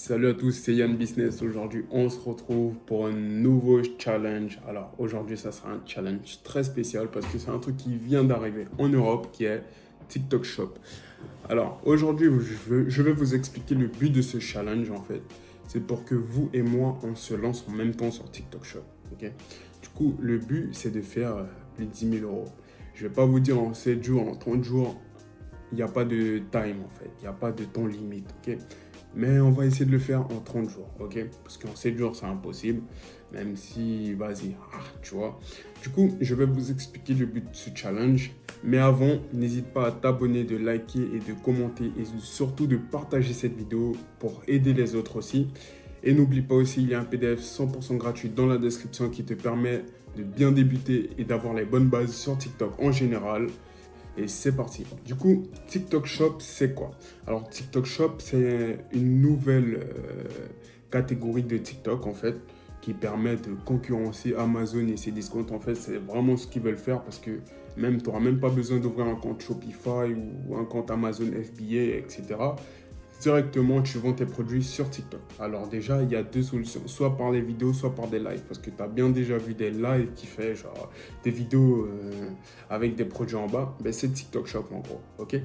Salut à tous, c'est Yann Business. Aujourd'hui, on se retrouve pour un nouveau challenge. Alors, aujourd'hui, ça sera un challenge très spécial parce que c'est un truc qui vient d'arriver en Europe qui est TikTok Shop. Alors, aujourd'hui, je vais vous expliquer le but de ce challenge en fait. C'est pour que vous et moi, on se lance en même temps sur TikTok Shop. Ok. Du coup, le but, c'est de faire plus de 10 000 euros. Je ne vais pas vous dire en 7 jours, en 30 jours, il n'y a pas de time en fait. Il n'y a pas de temps limite. Ok. Mais on va essayer de le faire en 30 jours, ok? Parce qu'en 7 jours, c'est impossible. Même si, vas-y, tu vois. Du coup, je vais vous expliquer le but de ce challenge. Mais avant, n'hésite pas à t'abonner, de liker et de commenter. Et surtout de partager cette vidéo pour aider les autres aussi. Et n'oublie pas aussi, il y a un PDF 100% gratuit dans la description qui te permet de bien débuter et d'avoir les bonnes bases sur TikTok en général. Et c'est parti. Du coup, TikTok Shop, c'est quoi? Alors, TikTok Shop, c'est une nouvelle catégorie de TikTok, en fait, qui permet de concurrencer Amazon et ses discounts. En fait, c'est vraiment ce qu'ils veulent faire parce que même, tu n'auras même pas besoin d'ouvrir un compte Shopify ou un compte Amazon FBA, etc. Directement, tu vends tes produits sur TikTok. Alors déjà, il y a deux solutions, soit par les vidéos, soit par des lives. Parce que tu as bien déjà vu des lives qui fait genre des vidéos avec des produits en bas. Ben, c'est TikTok Shop en gros, ok?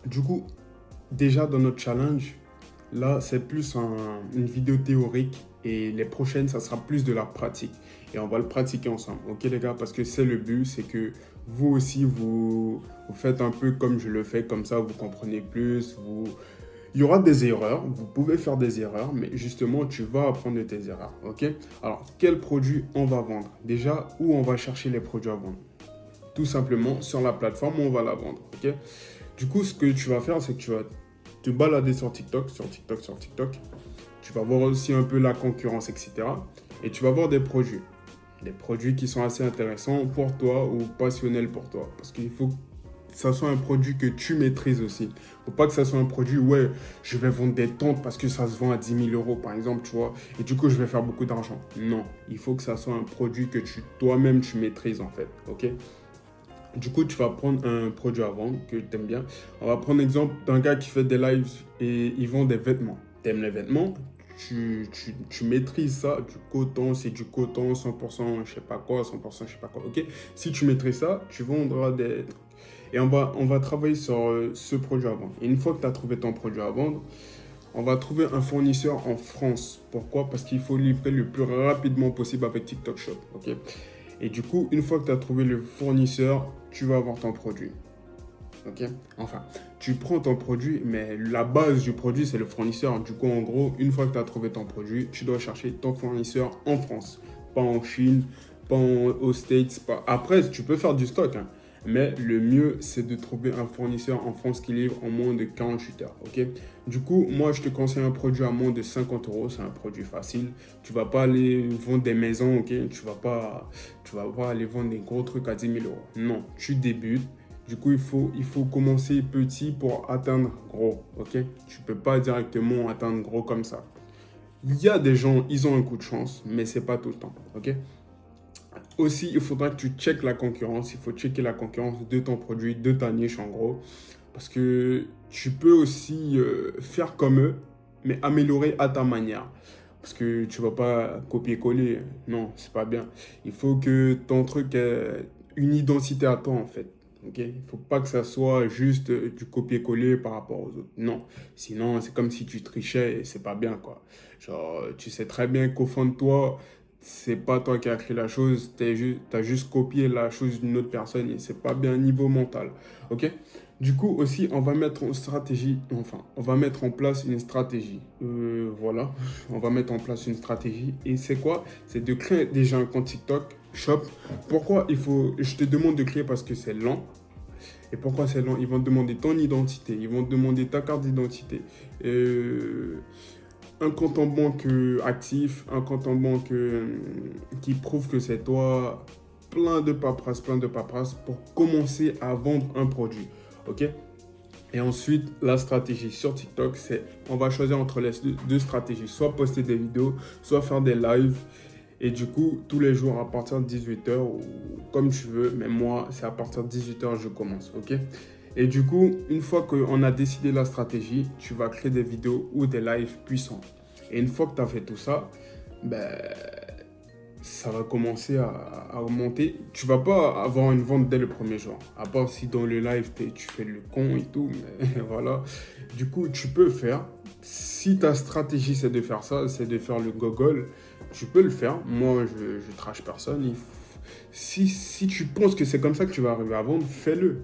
Du coup, déjà dans notre challenge, là, c'est plus une vidéo théorique et les prochaines, ça sera plus de la pratique. Et on va le pratiquer ensemble, ok les gars? Parce que c'est le but, c'est que vous aussi, vous faites un peu comme je le fais, comme ça, vous comprenez plus, il y aura des erreurs, vous pouvez faire des erreurs, mais justement, tu vas apprendre de tes erreurs, ok? Alors, quels produits on va vendre? Déjà, où on va chercher les produits à vendre? Tout simplement, sur la plateforme où on va la vendre, ok? Du coup, ce que tu vas faire, c'est que tu vas te balader sur TikTok, sur TikTok, sur TikTok. Tu vas voir aussi un peu la concurrence, etc. Et tu vas voir des produits. Des produits qui sont assez intéressants pour toi ou passionnels pour toi. Parce qu'il faut que ça soit un produit que tu maîtrises aussi. Faut pas que ça soit un produit, ouais, je vais vendre des tentes parce que ça se vend à 10 000 euros, par exemple, tu vois, et du coup, je vais faire beaucoup d'argent. Non, il faut que ça soit un produit que toi-même, tu maîtrises, en fait, ok? Du coup, tu vas prendre un produit à vendre que tu aimes bien. On va prendre l'exemple d'un gars qui fait des lives et il vend des vêtements. Tu aimes les vêtements, tu maîtrises ça, du coton, c'est du coton, 100%, je sais pas quoi, 100%, je sais pas quoi, ok? Si tu maîtrises ça, tu vendras des trucs. Et on va travailler sur ce produit à vendre. Et une fois que tu as trouvé ton produit à vendre, on va trouver un fournisseur en France. Pourquoi? Parce qu'il faut livrer le plus rapidement possible avec TikTok Shop, ok? Et du coup, une fois que tu as trouvé le fournisseur, tu vas avoir ton produit. Ok? Enfin, tu prends ton produit, mais la base du produit, c'est le fournisseur. Du coup, en gros, une fois que tu as trouvé ton produit, tu dois chercher ton fournisseur en France. Pas en Chine, pas aux States. Pas... Après, tu peux faire du stock, hein. Mais le mieux, c'est de trouver un fournisseur en France qui livre en moins de 48 heures. Ok? Du coup, moi, je te conseille un produit à moins de 50 euros. C'est un produit facile. Tu vas pas aller vendre des maisons, ok? Tu vas pas aller vendre des gros trucs à 10 000 euros. Non, tu débutes. Du coup, il faut commencer petit pour atteindre gros, ok? Tu peux pas directement atteindre gros comme ça. Il y a des gens, ils ont un coup de chance, mais c'est pas tout le temps, ok? Aussi, il faudra que tu checkes la concurrence. Il faut checker la concurrence de ton produit, de ta niche en gros. Parce que tu peux aussi faire comme eux, mais améliorer à ta manière. Parce que tu vas pas copier-coller. Non, c'est pas bien. Il faut que ton truc ait une identité à toi en fait. Ok? Il faut pas que ça soit juste du copier-coller par rapport aux autres. Non. Sinon, c'est comme si tu trichais et c'est pas bien quoi. Genre, tu sais très bien qu'au fond de toi, c'est pas toi qui as créé la chose, t'as juste copié la chose d'une autre personne et c'est pas bien niveau mental. Ok? Du coup, aussi, on va mettre en stratégie, enfin, on va mettre en place une stratégie. Voilà, on va mettre en place une stratégie. Et c'est quoi? C'est de créer déjà un compte TikTok Shop. Pourquoi je te demande de créer parce que c'est lent. Et pourquoi c'est lent? Ils vont te demander ton identité, ils vont te demander ta carte d'identité. Un compte en banque actif, un compte en banque qui prouve que c'est toi, plein de paperasse pour commencer à vendre un produit. Ok? Et ensuite, la stratégie sur TikTok, c'est on va choisir entre les deux stratégies, soit poster des vidéos, soit faire des lives. Et du coup, tous les jours à partir de 18 h ou comme tu veux, mais moi, c'est à partir de 18 h je commence. Ok? Et du coup, une fois qu'on a décidé la stratégie, tu vas créer des vidéos ou des lives puissants. Et une fois que tu as fait tout ça, ben, ça va commencer à augmenter. Tu vas pas avoir une vente dès le premier jour. À part si dans le live, tu fais le con et tout. Mais voilà. Du coup, tu peux faire. Si ta stratégie, c'est de faire ça, c'est de faire le gogol, tu peux le faire. Moi, je trash personne. Si tu penses que c'est comme ça que tu vas arriver à vendre, fais-le.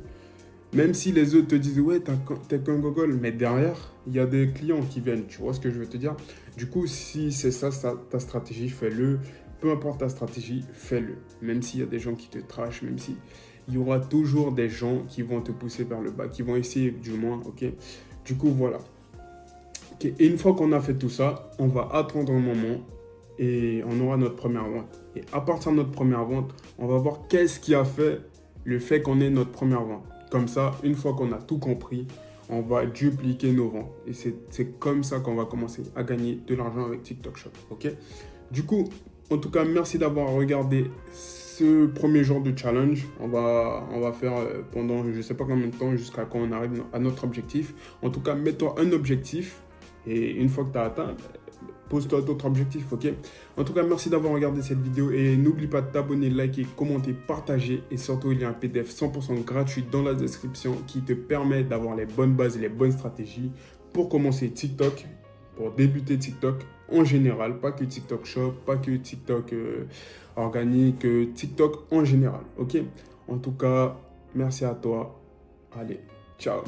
Même si les autres te disent, ouais, t'es qu'un gogol, mais derrière, il y a des clients qui viennent, tu vois ce que je veux te dire? Du coup, si c'est ça ta stratégie, fais-le. Peu importe ta stratégie, fais-le. Même s'il y a des gens qui te trashent, même si il y aura toujours des gens qui vont te pousser vers le bas, qui vont essayer du moins, ok? Du coup, voilà. Okay. Et une fois qu'on a fait tout ça, on va attendre un moment et on aura notre première vente. Et à partir de notre première vente, on va voir qu'est-ce qui a fait le fait qu'on ait notre première vente. Comme ça, une fois qu'on a tout compris, on va dupliquer nos ventes. Et c'est comme ça qu'on va commencer à gagner de l'argent avec TikTok Shop. Ok? Du coup, en tout cas, merci d'avoir regardé ce premier jour de challenge. On va faire pendant je ne sais pas combien de temps jusqu'à quand on arrive à notre objectif. En tout cas, mets-toi un objectif. Et une fois que tu as atteint, pose-toi d'autres objectifs, ok? En tout cas, merci d'avoir regardé cette vidéo et n'oublie pas de t'abonner, liker, commenter, partager. Et surtout, il y a un PDF 100% gratuit dans la description qui te permet d'avoir les bonnes bases et les bonnes stratégies pour commencer TikTok, pour débuter TikTok en général, pas que TikTok Shop, pas que TikTok organique, TikTok en général, ok? En tout cas, merci à toi. Allez, ciao!